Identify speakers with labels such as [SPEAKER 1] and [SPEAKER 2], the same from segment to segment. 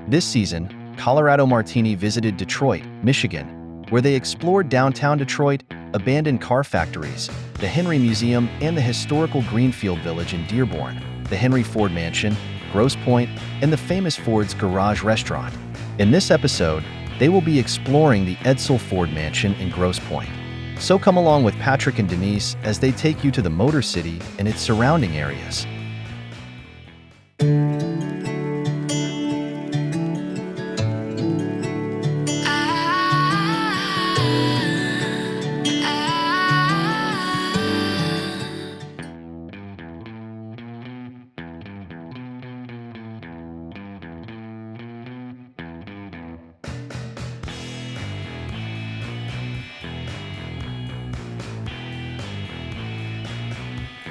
[SPEAKER 1] This season, Colorado Martini visited Detroit, Michigan, where they explored downtown Detroit, abandoned car factories, the Henry Museum, and the historical Greenfield Village in Dearborn, the Henry Ford Mansion, Grosse Pointe, and the famous Ford's Garage restaurant. In this episode, they will be exploring the Edsel Ford Mansion in Grosse Pointe. So come along with Patrick and Denise as they take you to the Motor City and its surrounding areas.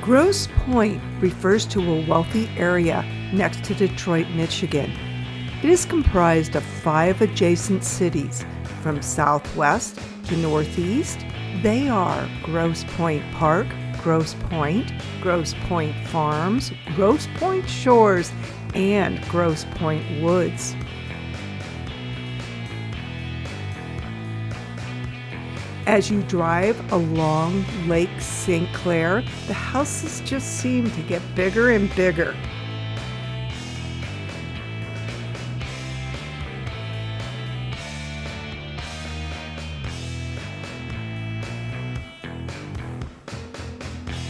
[SPEAKER 2] Grosse Pointe refers to a wealthy area next to Detroit, Michigan. It is comprised of 5 adjacent cities. From southwest to northeast, they are Grosse Pointe Park, Grosse Pointe Farms, Grosse Pointe Shores, and Grosse Pointe Woods. As you drive along Lake St. Clair, the houses just seem to get bigger and bigger.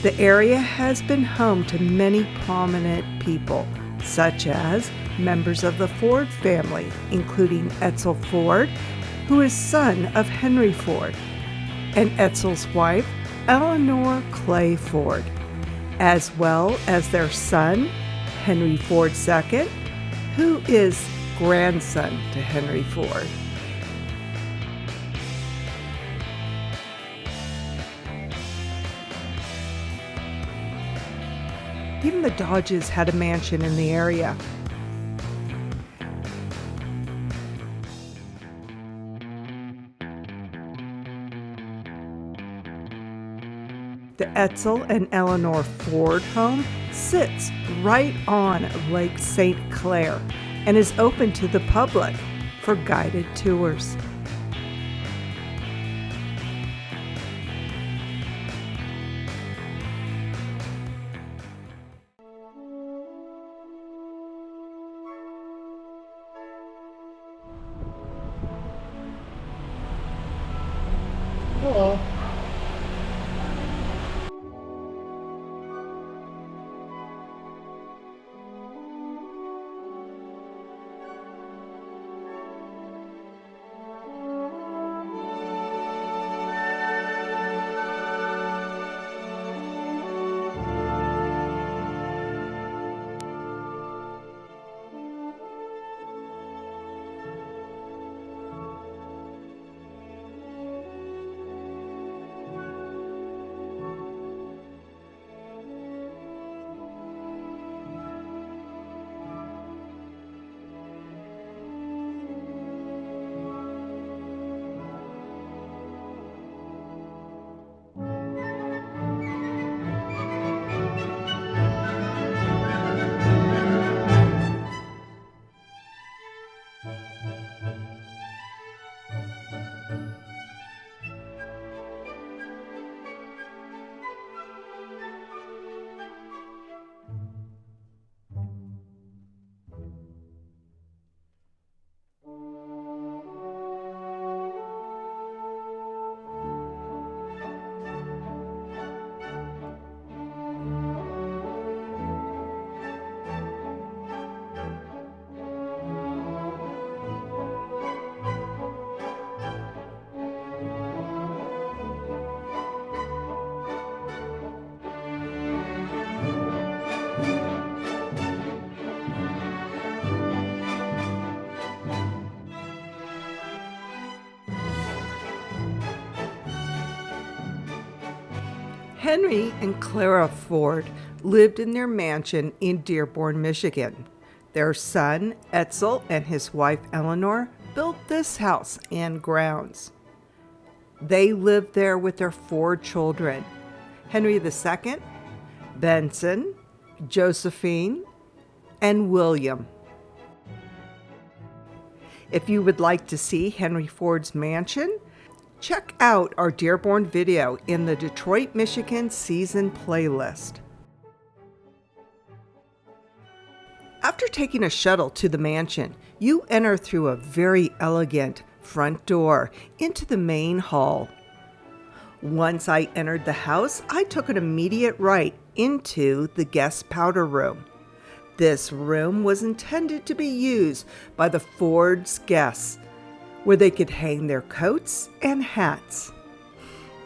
[SPEAKER 2] The area has been home to many prominent people, such as members of the Ford family, including Edsel Ford, who is son of Henry Ford, and Edsel's wife, Eleanor Clay Ford, as well as their son, Henry Ford II, who is grandson to Henry Ford. Even the Dodges had a mansion in the area. The Edsel and Eleanor Ford home sits right on Lake St. Clair and is open to the public for guided tours.
[SPEAKER 3] Hello.
[SPEAKER 2] Henry and Clara Ford lived in their mansion in Dearborn, Michigan. Their son, Edsel, and his wife, Eleanor, built this house and grounds. They lived there with their 4 children, Henry II, Benson, Josephine, and William. If you would like to see Henry Ford's mansion, check out our Dearborn video in the Detroit, Michigan season playlist. After taking a shuttle to the mansion, you enter through a very elegant front door into the main hall. Once I entered the house, I took an immediate right into the guest powder room. This room was intended to be used by the Ford's guests, where they could hang their coats and hats.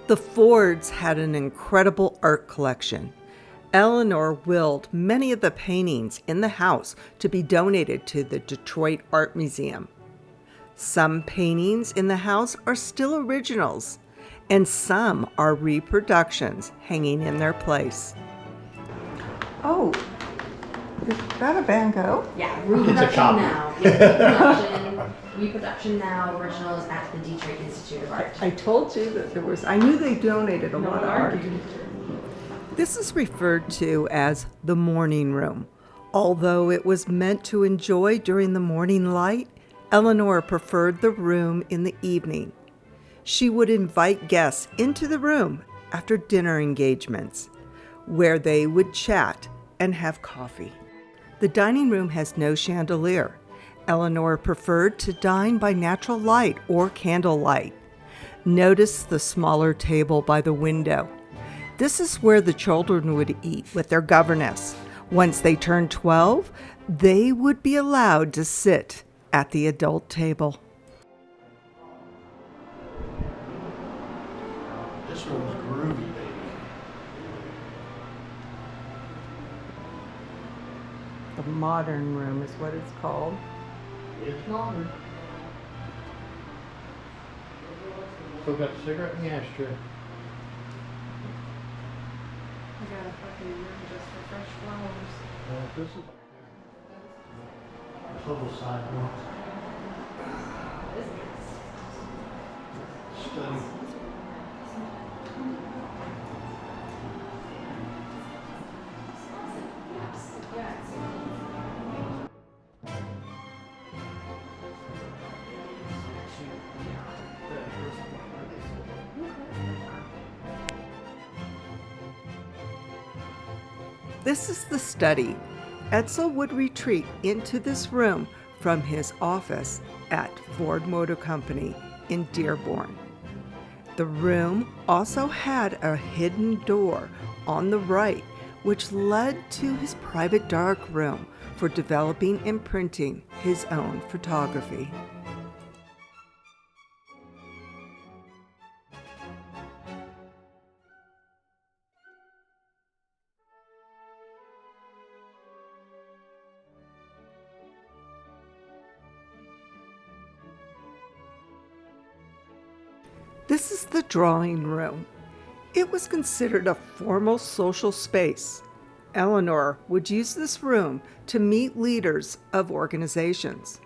[SPEAKER 2] The Fords had an incredible art collection. Eleanor willed many of the paintings in the house to be donated to the Detroit Art Museum. Some paintings in the house are still originals, and some are reproductions hanging in their place. Oh, is that a Van Gogh?
[SPEAKER 4] Yeah,
[SPEAKER 3] It's a
[SPEAKER 4] reproduction
[SPEAKER 3] copy.
[SPEAKER 4] now. Yeah, reproduction now. Originals at the Detroit Institute of Art.
[SPEAKER 2] I told you that there was, I knew they donated a lot of art. This is referred to as the morning room. Although it was meant to enjoy during the morning light, Eleanor preferred the room in the evening. She would invite guests into the room after dinner engagements, where they would chat and have coffee. The dining room has no chandelier. Eleanor preferred to dine by natural light or candlelight. Notice the smaller table by the window. This is where the children would eat with their governess. Once they turned 12, they would be allowed to sit at the adult table.
[SPEAKER 3] This one's groovy, baby.
[SPEAKER 2] The modern room is what it's called.
[SPEAKER 3] It's modern. Still got the cigarette in the ashtray.
[SPEAKER 4] I got a fucking room just for fresh flowers.
[SPEAKER 3] This is total sidewalk. Study.
[SPEAKER 2] This is the study. Edsel would retreat into this room from his office at Ford Motor Company in Dearborn. The room also had a hidden door on the right, which led to his private dark room for developing and printing his own photography. This is the drawing room. It was considered a formal social space. Eleanor would use this room to meet leaders of organizations.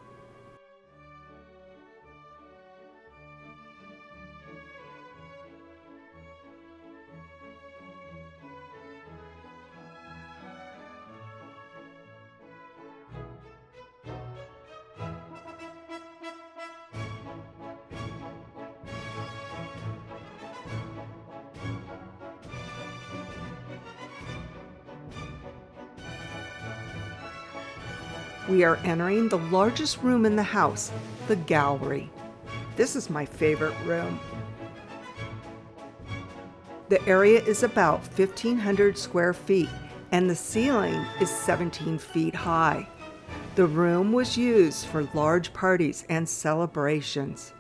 [SPEAKER 2] We are entering the largest room in the house, the gallery. This is my favorite room. The area is about 1,500 square feet, and the ceiling is 17 feet high. The room was used for large parties and celebrations.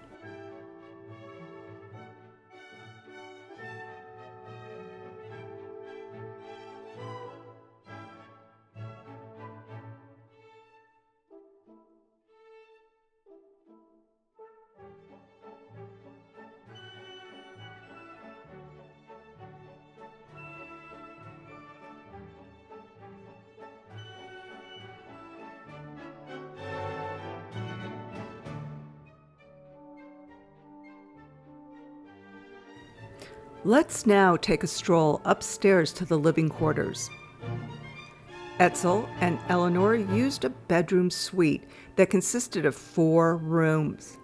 [SPEAKER 2] Let's now take a stroll upstairs to the living quarters. Edsel and Eleanor used a bedroom suite that consisted of 4 rooms.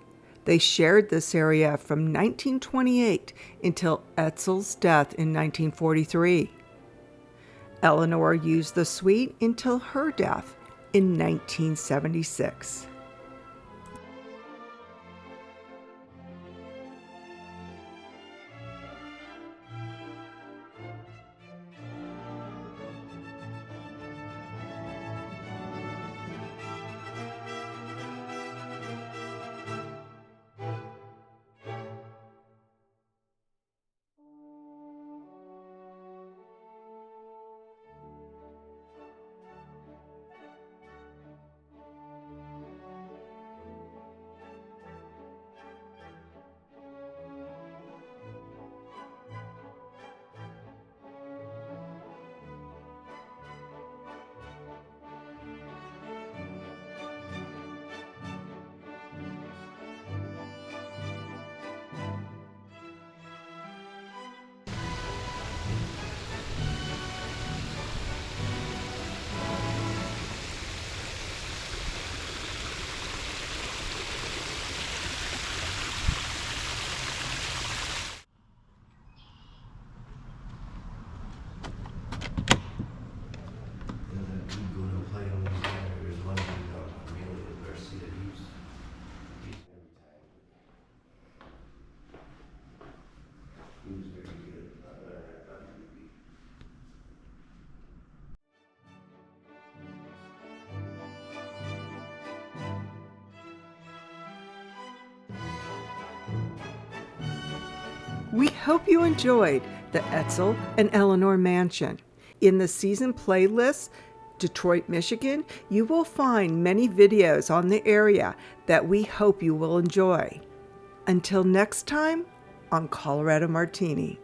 [SPEAKER 2] They shared this area from 1928 until Edsel's death in 1943. Eleanor used the suite until her death in 1976. We hope you enjoyed the Edsel and Eleanor Mansion. In the season playlist, Detroit, Michigan, you will find many videos on the area that we hope you will enjoy. Until next time on Colorado Martini.